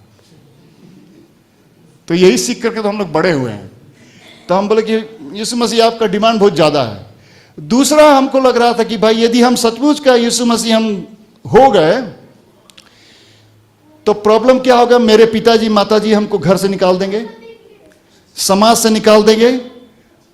तो यही सीख करके तो हम लोग बड़े हुए हैं। तो हम बोले कि यीशु मसीह आपका डिमांड बहुत ज्यादा है। दूसरा, हमको लग रहा था कि भाई यदि हम सचमुच का यीशु मसीह हम हो गए तो प्रॉब्लम क्या होगा? मेरे पिताजी माताजी हमको घर से निकाल देंगे, समाज से निकाल देंगे,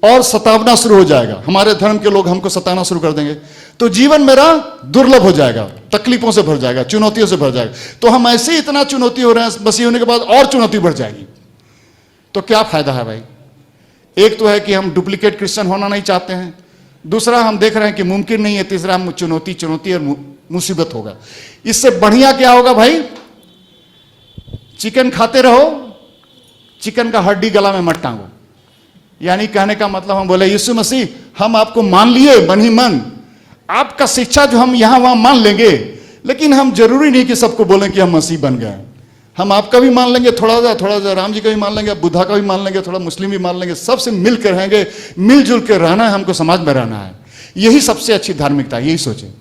और सतावना शुरू हो जाएगा। हमारे धर्म के लोग हमको सताना शुरू कर देंगे, तो जीवन मेरा दुर्लभ हो जाएगा, तकलीफों से भर जाएगा, चुनौतियों से भर जाएगा। तो हम ऐसे ही इतना चुनौती हो रहे हैं, मसीह होने के बाद और चुनौती बढ़ जाएगी। तो क्या फायदा है भाई? एक तो है कि हम डुप्लीकेट क्रिश्चियन होना नहीं चाहते हैं, दूसरा हम देख रहे हैं कि मुमकिन नहीं है, तीसरा हम चुनौती और मुसीबत होगा। इससे बढ़िया क्या होगा भाई? चिकन खाते रहो, चिकन का हड्डी गला में मत टांगो। यानी कहने का मतलब हम बोले यीशु मसीह हम आपको मान लिए मन ही मन, आपका शिक्षा जो हम यहां वहां मान लेंगे, लेकिन हम जरूरी नहीं कि सबको बोलें कि हम मसीह बन गए। हम आपका भी मान लेंगे थोड़ा सा, राम जी का भी मान लेंगे, बुद्धा का भी मान लेंगे, थोड़ा मुस्लिम भी मान लेंगे, सबसे मिलकर रहेंगे, मिलजुल कर रहना है, हमको समाज में रहना है। यही सबसे अच्छी धार्मिकता, यही सोचे।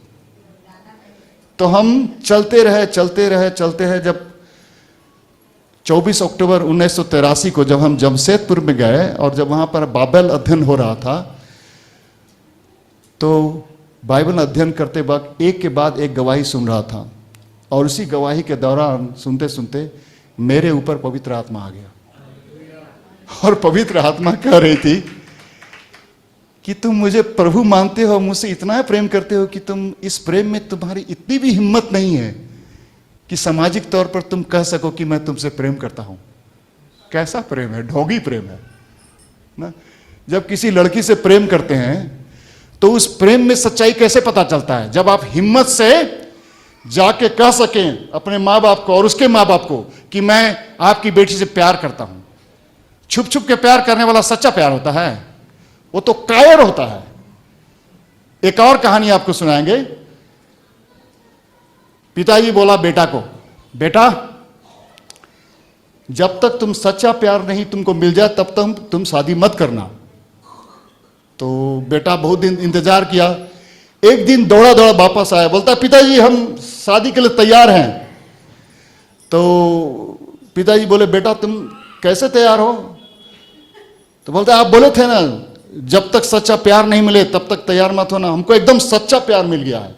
तो हम चलते रहे। जब 24 अक्टूबर 1983 को जब हम जमशेदपुर में गए और जब वहां पर बाइबल अध्ययन हो रहा था, तो बाइबल अध्ययन करते वक्त एक के बाद एक गवाही सुन रहा था, और उसी गवाही के दौरान सुनते सुनते मेरे ऊपर पवित्र आत्मा आ गया। और पवित्र आत्मा कह रही थी कि तुम मुझे प्रभु मानते हो, मुझसे इतना प्रेम करते हो कि तुम इस प्रेम में तुम्हारी इतनी भी हिम्मत नहीं है कि सामाजिक तौर पर तुम कह सको कि मैं तुमसे प्रेम करता हूं। कैसा प्रेम है? ढोंगी प्रेम है ना। जब किसी लड़की से प्रेम करते हैं तो उस प्रेम में सच्चाई कैसे पता चलता है? जब आप हिम्मत से जाके कह सकें अपने माँ बाप को और उसके माँ बाप को कि मैं आपकी बेटी से प्यार करता हूं। छुप छुप के प्यार करने वाला सच्चा प्यार होता है, वो तो कायर होता है। एक और कहानी आपको सुनाएंगे। पिताजी बोला बेटा को, बेटा जब तक तुम सच्चा प्यार नहीं तुमको मिल जाए तब तक तुम शादी मत करना। तो बेटा बहुत दिन इंतजार किया, एक दिन दौड़ा दौड़ा वापस आया, बोलता पिताजी हम शादी के लिए तैयार हैं। तो पिताजी बोले बेटा तुम कैसे तैयार हो? तो बोलता आप बोले थे ना जब तक सच्चा प्यार नहीं मिले तब तक तैयार मत होना, हमको एकदम सच्चा प्यार मिल गया है।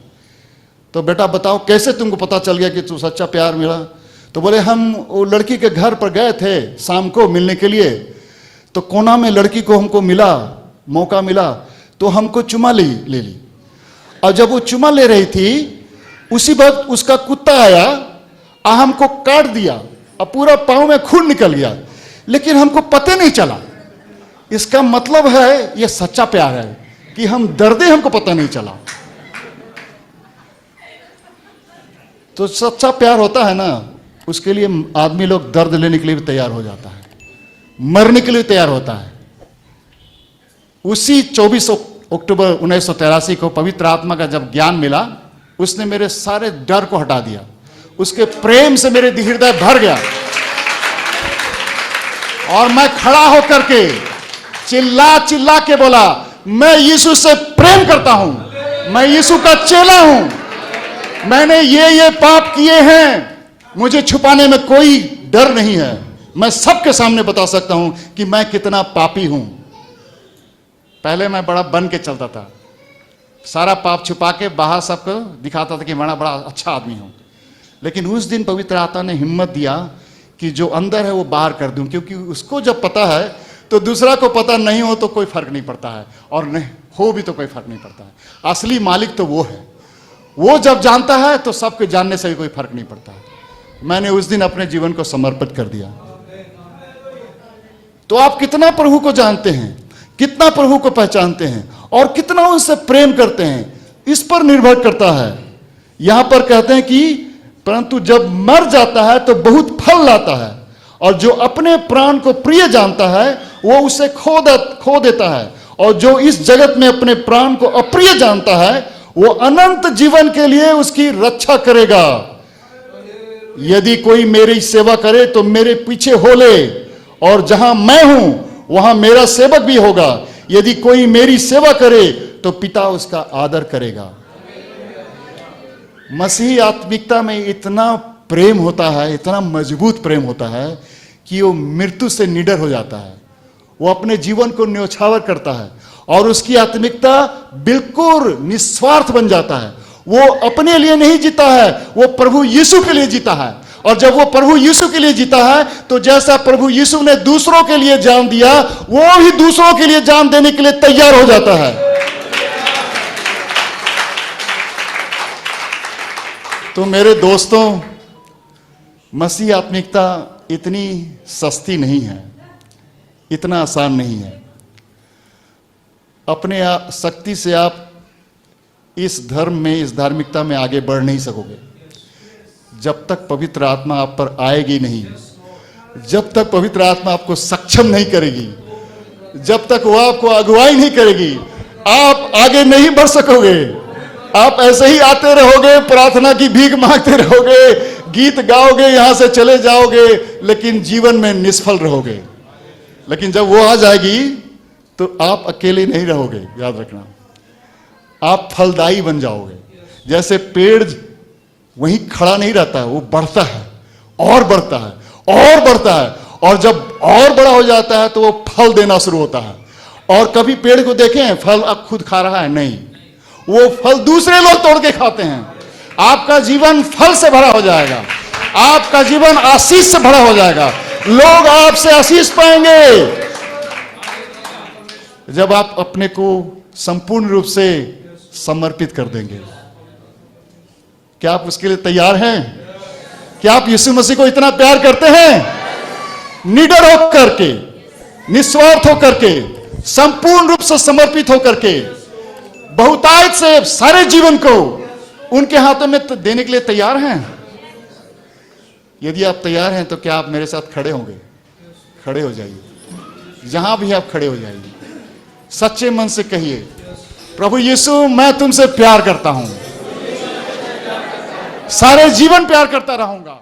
तो बेटा बताओ कैसे तुमको पता चल गया कि तू सच्चा प्यार मिला? तो बोले हम वो लड़की के घर पर गए थे शाम को मिलने के लिए, तो कोना में लड़की को हमको मिला, मौका मिला, तो हमको चुमा ले ली। और जब वो चुमा ले रही थी उसी वक्त उसका कुत्ता आया और हमको काट दिया और पूरा पाँव में खून निकल गया, लेकिन हमको पता नहीं चला। इसका मतलब है ये सच्चा प्यार है कि हम दर्दे हमको पता नहीं चला। तो सच्चा प्यार होता है ना, उसके लिए आदमी लोग दर्द लेने के लिए भी तैयार हो जाता है, मरने के लिए तैयार होता है। उसी 24 अक्टूबर 1983 को पवित्र आत्मा का जब ज्ञान मिला, उसने मेरे सारे डर को हटा दिया, उसके प्रेम से मेरे हृदय भर गया और मैं खड़ा होकर के चिल्ला चिल्ला के बोला मैं यीशु से प्रेम करता हूं, मैं यीशु का चेला हूं, मैंने ये पाप किए हैं, मुझे छुपाने में कोई डर नहीं है, मैं सबके सामने बता सकता हूं कि मैं कितना पापी हूं। पहले मैं बड़ा बन के चलता था, सारा पाप छुपा के बाहर सबको दिखाता था कि मैं बड़ा अच्छा आदमी हूं। लेकिन उस दिन पवित्र आत्मा ने हिम्मत दिया कि जो अंदर है वो बाहर कर दूं, क्योंकि उसको जब पता है तो दूसरा को पता नहीं हो तो कोई फर्क नहीं पड़ता है, और नहीं हो भी तो कोई फर्क नहीं पड़ता है। असली मालिक तो वो है, वो जब जानता है तो सबके जानने से भी कोई फर्क नहीं पड़ता है। मैंने उस दिन अपने जीवन को समर्पित कर दिया। तो आप कितना प्रभु को जानते हैं, कितना प्रभु को पहचानते हैं और कितना उनसे प्रेम करते हैं, इस पर निर्भर करता है। यहां पर कहते हैं कि परंतु जब मर जाता है तो बहुत फल लाता है, और जो अपने प्राण को प्रिय जानता है वो उसे खो देता है, और जो इस जगत में अपने प्राण को अप्रिय जानता है वो अनंत जीवन के लिए उसकी रक्षा करेगा। यदि कोई मेरी सेवा करे तो मेरे पीछे हो ले, और जहां मैं हूं वहां मेरा सेवक भी होगा। यदि कोई मेरी सेवा करे तो पिता उसका आदर करेगा। मसीही आत्मिकता में इतना प्रेम होता है, इतना मजबूत प्रेम होता है कि वो मृत्यु से निडर हो जाता है। वो अपने जीवन को न्योछावर करता है और उसकी आत्मिकता बिल्कुल निस्वार्थ बन जाता है। वो अपने लिए नहीं जीता है, वो प्रभु यीशु के लिए जीता है। और जब वो प्रभु यीशु के लिए जीता है तो जैसा प्रभु यीशु ने दूसरों के लिए जान दिया, वो भी दूसरों के लिए जान देने के लिए तैयार हो जाता है। तो मेरे दोस्तों, मसीह आत्मिकता इतनी सस्ती नहीं है, इतना आसान नहीं है। अपने शक्ति से आप इस धर्म में, इस धार्मिकता में आगे बढ़ नहीं सकोगे जब तक पवित्र आत्मा आप पर आएगी नहीं, जब तक पवित्र आत्मा आपको सक्षम नहीं करेगी, जब तक वो आपको अगुवाई नहीं करेगी, आप आगे नहीं बढ़ सकोगे। आप ऐसे ही आते रहोगे, प्रार्थना की भीख मांगते रहोगे, गीत गाओगे, यहां से चले जाओगे, लेकिन जीवन में निष्फल रहोगे। लेकिन जब वो आ जाएगी तो आप अकेले नहीं रहोगे, याद रखना। आप फलदायी बन जाओगे। जैसे पेड़ वहीं खड़ा नहीं रहता है, वो बढ़ता है और बढ़ता है और बढ़ता है, और जब और बड़ा हो जाता है तो वो फल देना शुरू होता है। और कभी पेड़ को देखें फल अब खुद खा रहा है? नहीं, वो फल दूसरे लोग तोड़ के खाते हैं। आपका जीवन फल से भरा हो जाएगा, आपका जीवन आशीष से भरा हो जाएगा। लोग आपसे आशीष पाएंगे जब आप अपने को संपूर्ण रूप से समर्पित कर देंगे। क्या आप उसके लिए तैयार हैं? क्या आप यीशु मसीह को इतना प्यार करते हैं? निडर होकर के, निस्वार्थ होकर के, संपूर्ण रूप से समर्पित होकर के, बहुतायत से सारे जीवन को उनके हाथों में देने के लिए तैयार हैं? यदि आप तैयार हैं तो क्या आप मेरे साथ खड़े होंगे? खड़े हो जाइए, जहां भी आप खड़े हो जाइए, सच्चे मन से कहिए, प्रभु यीशु मैं तुमसे प्यार करता हूं, सारे जीवन प्यार करता रहूंगा।